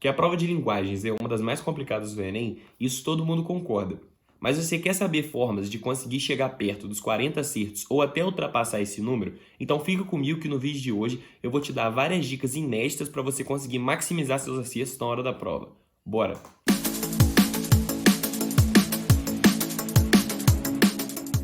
Que a prova de linguagens é uma das mais complicadas do Enem, isso todo mundo concorda. Mas você quer saber formas de conseguir chegar perto dos 40 acertos ou até ultrapassar esse número? Então fica comigo que no vídeo de hoje eu vou te dar várias dicas inéditas para você conseguir maximizar seus acertos na hora da prova. Bora!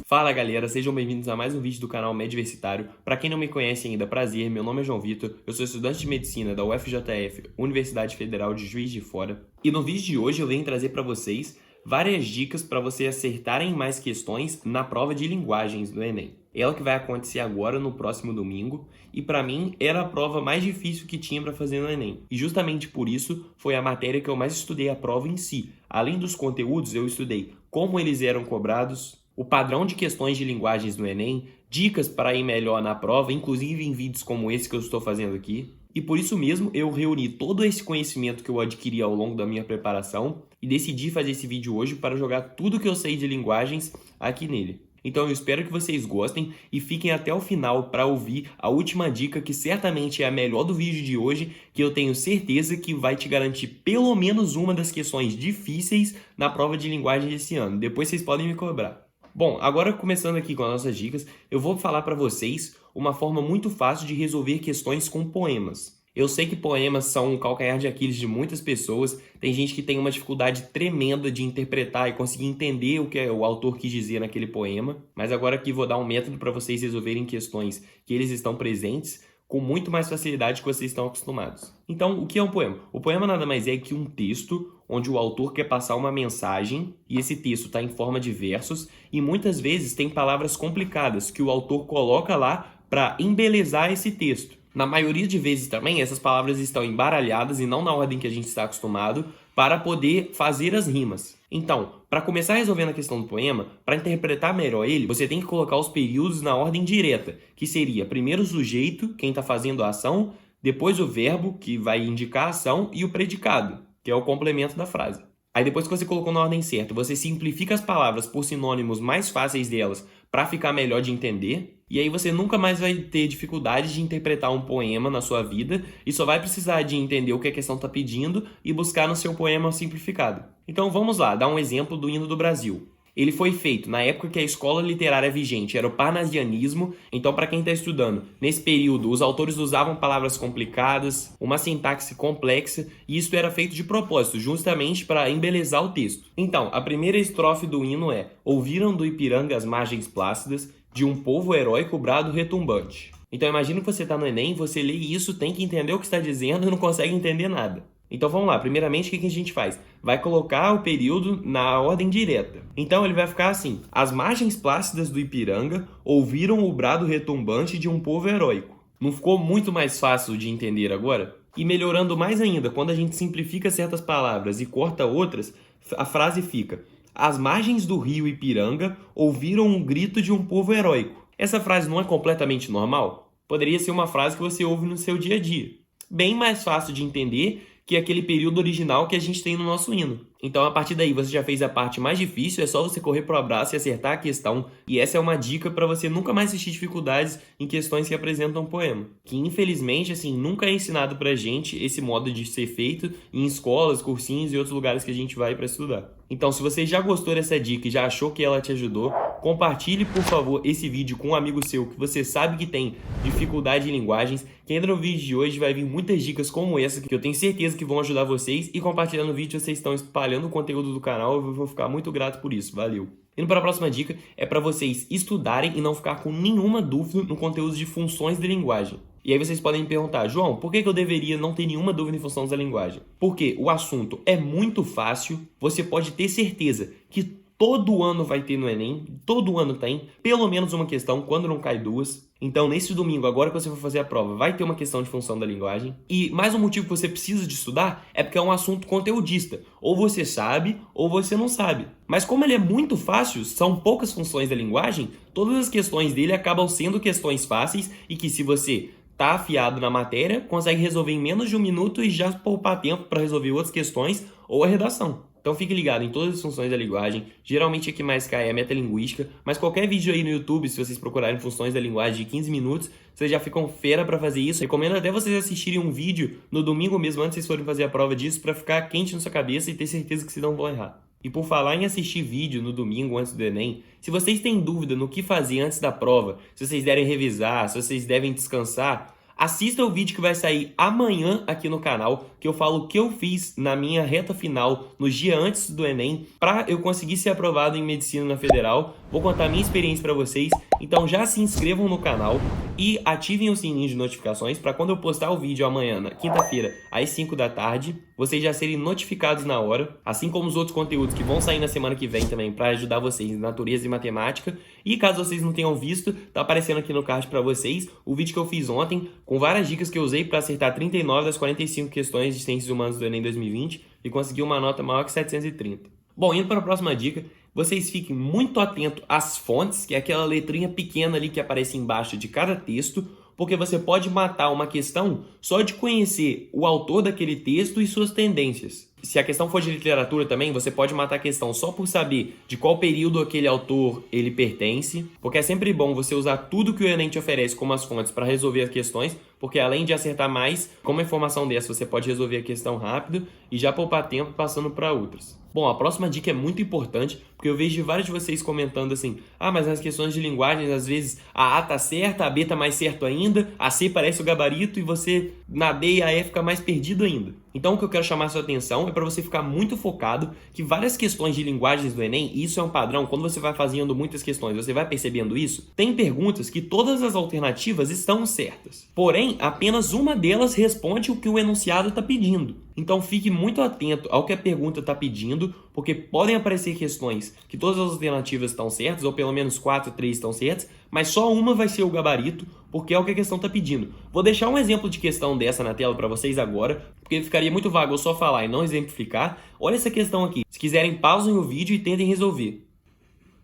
Fala galera, sejam bem-vindos a mais um vídeo do canal Medversitário. Para quem não me conhece ainda, prazer, meu nome é João Vitor, eu sou estudante de Medicina da UFJF, Universidade Federal de Juiz de Fora. E no vídeo de hoje eu venho trazer para vocês várias dicas para você acertarem mais questões na prova de linguagens do Enem. Ela que vai acontecer agora no próximo domingo e para mim era a prova mais difícil que tinha para fazer no Enem. E justamente por isso foi a matéria que eu mais estudei a prova em si. Além dos conteúdos, eu estudei como eles eram cobrados, o padrão de questões de linguagens no Enem, dicas para ir melhor na prova, inclusive em vídeos como esse que eu estou fazendo aqui. E por isso mesmo eu reuni todo esse conhecimento que eu adquiri ao longo da minha preparação e decidi fazer esse vídeo hoje para jogar tudo que eu sei de linguagens aqui nele. Então eu espero que vocês gostem e fiquem até o final para ouvir a última dica que certamente é a melhor do vídeo de hoje, que eu tenho certeza que vai te garantir pelo menos uma das questões difíceis na prova de linguagem desse ano. Depois vocês podem me cobrar. Bom, agora começando aqui com as nossas dicas, eu vou falar para vocês uma forma muito fácil de resolver questões com poemas. Eu sei que poemas são o calcanhar de Aquiles de muitas pessoas, tem gente que tem uma dificuldade tremenda de interpretar e conseguir entender o que o autor quis dizer naquele poema, mas agora aqui vou dar um método para vocês resolverem questões que eles estão presentes com muito mais facilidade que vocês estão acostumados. Então, o que é um poema? O poema nada mais é que um texto onde o autor quer passar uma mensagem e esse texto está em forma de versos e muitas vezes tem palavras complicadas que o autor coloca lá para embelezar esse texto. Na maioria de vezes também, essas palavras estão embaralhadas e não na ordem que a gente está acostumado para poder fazer as rimas. Então, para começar resolvendo a questão do poema, para interpretar melhor ele, você tem que colocar os períodos na ordem direta, que seria primeiro o sujeito, quem está fazendo a ação, depois o verbo, que vai indicar a ação, e o predicado, que é o complemento da frase. Aí depois que você colocou na ordem certa, você simplifica as palavras por sinônimos mais fáceis delas para ficar melhor de entender, e aí você nunca mais vai ter dificuldade de interpretar um poema na sua vida e só vai precisar de entender o que a questão está pedindo e buscar no seu poema simplificado. Então vamos lá, dar um exemplo do Hino do Brasil. Ele foi feito na época que a escola literária vigente era o parnasianismo, então para quem está estudando, nesse período os autores usavam palavras complicadas, uma sintaxe complexa, e isso era feito de propósito, justamente para embelezar o texto. Então, a primeira estrofe do hino é: ouviram do Ipiranga as margens plácidas, de um povo heróico brado retumbante. Então imagina que você está no Enem, você lê isso, tem que entender o que está dizendo e não consegue entender nada. Então vamos lá, primeiramente o que a gente faz? Vai colocar o período na ordem direta. Então ele vai ficar assim: as margens plácidas do Ipiranga ouviram o brado retumbante de um povo heróico. Não ficou muito mais fácil de entender agora? E melhorando mais ainda, quando a gente simplifica certas palavras e corta outras, a frase fica: as margens do rio Ipiranga ouviram um grito de um povo heróico. Essa frase não é completamente normal? Poderia ser uma frase que você ouve no seu dia a dia. Bem mais fácil de entender que aquele período original que a gente tem no nosso hino. Então, a partir daí, você já fez a parte mais difícil, é só você correr pro abraço e acertar a questão. E essa é uma dica para você nunca mais assistir dificuldades em questões que apresentam um poema. Que, infelizmente, assim, nunca é ensinado pra gente esse modo de ser feito em escolas, cursinhos e outros lugares que a gente vai para estudar. Então, se você já gostou dessa dica e já achou que ela te ajudou, compartilhe, por favor, esse vídeo com um amigo seu que você sabe que tem dificuldade em linguagens, que ainda no vídeo de hoje vai vir muitas dicas como essa, que eu tenho certeza que vão ajudar vocês, e compartilhando o vídeo vocês estão espalhando o conteúdo do canal, eu vou ficar muito grato por isso, valeu! Indo para a próxima dica, é para vocês estudarem e não ficar com nenhuma dúvida no conteúdo de funções de linguagem. E aí vocês podem me perguntar: João, por que eu deveria não ter nenhuma dúvida em funções da linguagem? Porque o assunto é muito fácil, você pode ter certeza que todo ano vai ter no Enem, todo ano tem, pelo menos uma questão, quando não cai duas. Então, nesse domingo, agora que você for fazer a prova, vai ter uma questão de função da linguagem. E mais um motivo que você precisa de estudar é porque é um assunto conteudista. Ou você sabe, ou você não sabe. Mas como ele é muito fácil, são poucas funções da linguagem, todas as questões dele acabam sendo questões fáceis e que, se você tá afiado na matéria, consegue resolver em menos de um minuto e já poupar tempo para resolver outras questões ou a redação. Então fique ligado em todas as funções da linguagem. Geralmente a que mais cai é a metalinguística, mas qualquer vídeo aí no YouTube, se vocês procurarem funções da linguagem de 15 minutos, vocês já ficam fera para fazer isso. Recomendo até vocês assistirem um vídeo no domingo mesmo, antes de vocês forem fazer a prova disso, para ficar quente na sua cabeça e ter certeza que vocês não vão errar. E por falar em assistir vídeo no domingo antes do Enem, se vocês têm dúvida no que fazer antes da prova, se vocês devem revisar, se vocês devem descansar, assista o vídeo que vai sair amanhã aqui no canal, que eu falo o que eu fiz na minha reta final, no dia antes do Enem, para eu conseguir ser aprovado em Medicina na Federal. Vou contar a minha experiência para vocês, então já se inscrevam no canal e ativem o sininho de notificações para quando eu postar o vídeo amanhã, na quinta-feira, às 5 da tarde, vocês já serem notificados na hora, assim como os outros conteúdos que vão sair na semana que vem também para ajudar vocês em natureza e matemática. E caso vocês não tenham visto, tá aparecendo aqui no card para vocês o vídeo que eu fiz ontem, com várias dicas que eu usei para acertar 39 das 45 questões de Ciências Humanas do Enem 2020 e conseguir uma nota maior que 730. Bom, indo para a próxima dica, vocês fiquem muito atentos às fontes, que é aquela letrinha pequena ali que aparece embaixo de cada texto, porque você pode matar uma questão só de conhecer o autor daquele texto e suas tendências. Se a questão for de literatura também, você pode matar a questão só por saber de qual período aquele autor ele pertence, porque é sempre bom você usar tudo que o Enem te oferece como as fontes para resolver as questões, porque além de acertar mais, com uma informação dessa você pode resolver a questão rápido e já poupar tempo passando para outras. Bom, a próxima dica é muito importante, porque eu vejo vários de vocês comentando assim: ah, mas nas questões de linguagem, às vezes a A tá certa, a B tá mais certo ainda, a C parece o gabarito e você na D e a E fica mais perdido ainda. Então o que eu quero chamar a sua atenção é para você ficar muito focado que várias questões de linguagens do Enem, e isso é um padrão, quando você vai fazendo muitas questões, você vai percebendo isso, tem perguntas que todas as alternativas estão certas. Porém, apenas uma delas responde o que o enunciado está pedindo. Então fique muito atento ao que a pergunta está pedindo, porque podem aparecer questões que todas as alternativas estão certas, ou pelo menos 4, 3 estão certas, mas só uma vai ser o gabarito, porque é o que a questão está pedindo. Vou deixar um exemplo de questão dessa na tela para vocês agora, porque ficaria muito vago eu só falar e não exemplificar. Olha essa questão aqui. Se quiserem, pausem o vídeo e tentem resolver.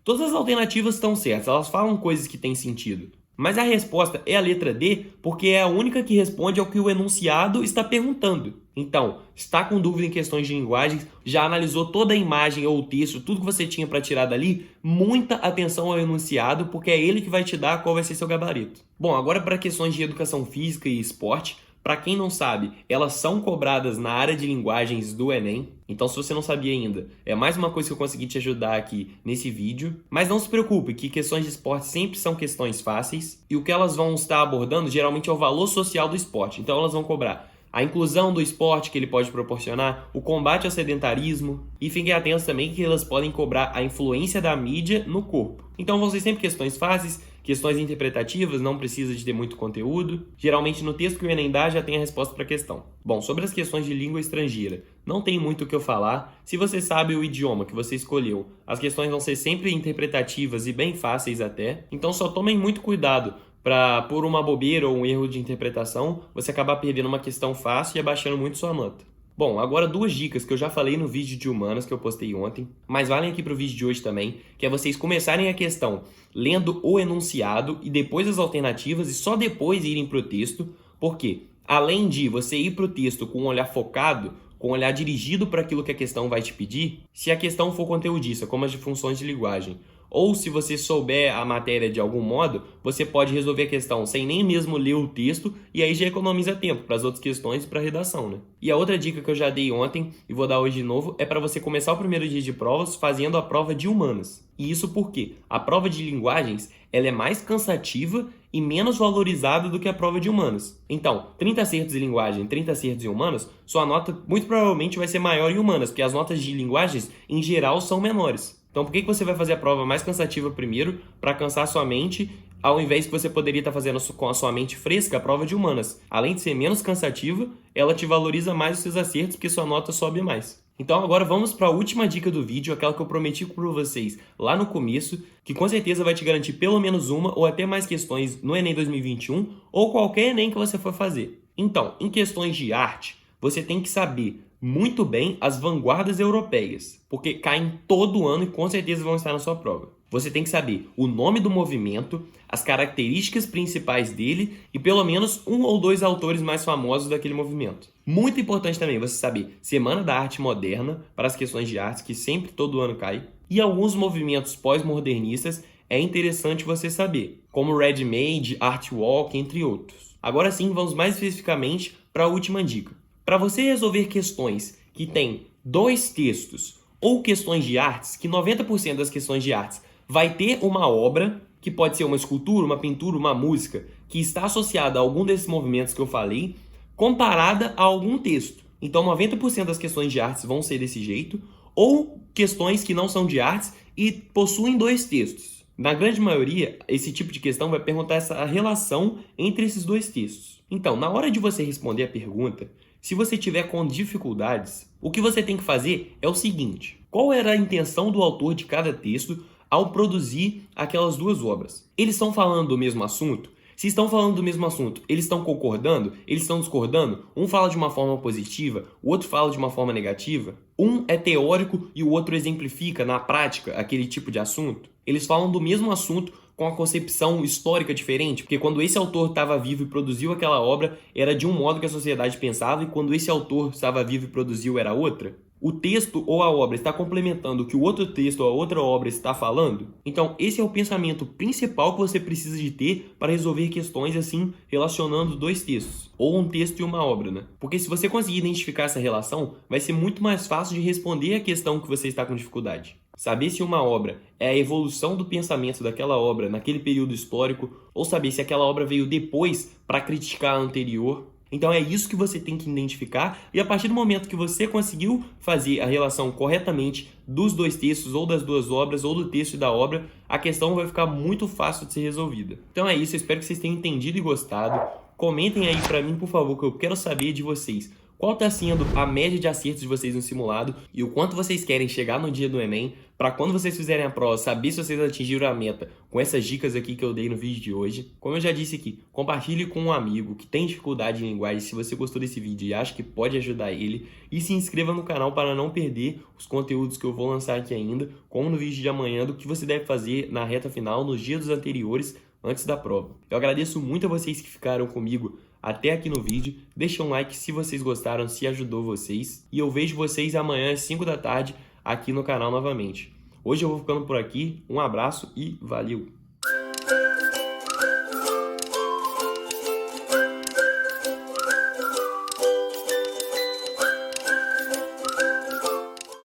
Todas as alternativas estão certas, elas falam coisas que têm sentido. Mas a resposta é a letra D, porque é a única que responde ao que o enunciado está perguntando. Então, está com dúvida em questões de linguagens, já analisou toda a imagem ou o texto, tudo que você tinha para tirar dali, muita atenção ao enunciado, porque é ele que vai te dar qual vai ser seu gabarito. Bom, agora para questões de educação física e esporte, para quem não sabe, elas são cobradas na área de linguagens do Enem. Então, se você não sabia ainda, é mais uma coisa que eu consegui te ajudar aqui nesse vídeo. Mas não se preocupe, que questões de esporte sempre são questões fáceis. E o que elas vão estar abordando, geralmente, é o valor social do esporte. Então, elas vão cobrar a inclusão do esporte que ele pode proporcionar, o combate ao sedentarismo. E fiquem atentos também que elas podem cobrar a influência da mídia no corpo. Então, vão ser sempre questões fáceis. Questões interpretativas, não precisa de ter muito conteúdo. Geralmente no texto que o Enem dá já tem a resposta para a questão. Bom, sobre as questões de língua estrangeira, não tem muito o que eu falar. Se você sabe o idioma que você escolheu, as questões vão ser sempre interpretativas e bem fáceis até. Então só tomem muito cuidado para, por uma bobeira ou um erro de interpretação, você acabar perdendo uma questão fácil e abaixando muito sua nota. Bom, agora duas dicas que eu já falei no vídeo de humanas que eu postei ontem, mas valem aqui para o vídeo de hoje também, que é vocês começarem a questão lendo o enunciado e depois as alternativas e só depois irem para o texto, porque além de você ir para o texto com um olhar focado, com um olhar dirigido para aquilo que a questão vai te pedir, se a questão for conteudista, como as de funções de linguagem, ou se você souber a matéria de algum modo, você pode resolver a questão sem nem mesmo ler o texto e aí já economiza tempo para as outras questões e para a redação, né? E a outra dica que eu já dei ontem e vou dar hoje de novo é para você começar o primeiro dia de provas fazendo a prova de humanas. E isso porque a prova de linguagens ela é mais cansativa e menos valorizada do que a prova de humanas. Então, 30 acertos em linguagem, 30 acertos em humanas, sua nota muito provavelmente vai ser maior em humanas, porque as notas de linguagens em geral são menores. Então, por que você vai fazer a prova mais cansativa primeiro, para cansar sua mente, ao invés que você poderia estar fazendo com a sua mente fresca a prova de humanas? Além de ser menos cansativa, ela te valoriza mais os seus acertos, porque sua nota sobe mais. Então, agora vamos para a última dica do vídeo, aquela que eu prometi para vocês lá no começo, que com certeza vai te garantir pelo menos uma ou até mais questões no Enem 2021 ou qualquer Enem que você for fazer. Então, em questões de arte, você tem que saber muito bem as vanguardas europeias, porque caem todo ano e com certeza vão estar na sua prova. Você tem que saber o nome do movimento, as características principais dele e pelo menos um ou dois autores mais famosos daquele movimento. Muito importante também você saber Semana da Arte Moderna, para as questões de artes, que sempre todo ano cai, e alguns movimentos pós-modernistas é interessante você saber, como Ready-Made, Art Walk, entre outros. Agora sim, vamos mais especificamente para a última dica. Para você resolver questões que têm dois textos ou questões de artes, que 90% das questões de artes vai ter uma obra, que pode ser uma escultura, uma pintura, uma música, que está associada a algum desses movimentos que eu falei, comparada a algum texto. Então 90% das questões de artes vão ser desse jeito, ou questões que não são de artes e possuem dois textos. Na grande maioria, esse tipo de questão vai perguntar essa relação entre esses dois textos. Então, na hora de você responder a pergunta, se você tiver com dificuldades, o que você tem que fazer é o seguinte: qual era a intenção do autor de cada texto ao produzir aquelas duas obras? Eles estão falando do mesmo assunto? Se estão falando do mesmo assunto, eles estão concordando? Eles estão discordando? Um fala de uma forma positiva, o outro fala de uma forma negativa? Um é teórico e o outro exemplifica na prática aquele tipo de assunto? Eles falam do mesmo assunto com a concepção histórica diferente, porque quando esse autor estava vivo e produziu aquela obra, era de um modo que a sociedade pensava, e quando esse autor estava vivo e produziu, era outra? O texto ou a obra está complementando o que o outro texto ou a outra obra está falando? Então, esse é o pensamento principal que você precisa de ter para resolver questões assim, relacionando dois textos, ou um texto e uma obra, né? Porque se você conseguir identificar essa relação, vai ser muito mais fácil de responder a questão que você está com dificuldade. Saber se uma obra é a evolução do pensamento daquela obra naquele período histórico, ou saber se aquela obra veio depois para criticar a anterior. Então é isso que você tem que identificar, e a partir do momento que você conseguiu fazer a relação corretamente dos dois textos, ou das duas obras, ou do texto e da obra, a questão vai ficar muito fácil de ser resolvida. Então é isso, eu espero que vocês tenham entendido e gostado. Comentem aí pra mim, por favor, que eu quero saber de vocês. Qual está sendo a média de acertos de vocês no simulado e o quanto vocês querem chegar no dia do Enem, para quando vocês fizerem a prova, saber se vocês atingiram a meta com essas dicas aqui que eu dei no vídeo de hoje. Como eu já disse aqui, compartilhe com um amigo que tem dificuldade em linguagem se você gostou desse vídeo e acha que pode ajudar ele. E se inscreva no canal para não perder os conteúdos que eu vou lançar aqui ainda, como no vídeo de amanhã, do que você deve fazer na reta final, nos dias anteriores, antes da prova. Eu agradeço muito a vocês que ficaram comigo até aqui no vídeo. Deixa um like se vocês gostaram, se ajudou vocês. E eu vejo vocês amanhã às 5 da tarde aqui no canal novamente. Hoje eu vou ficando por aqui. Um abraço e valeu!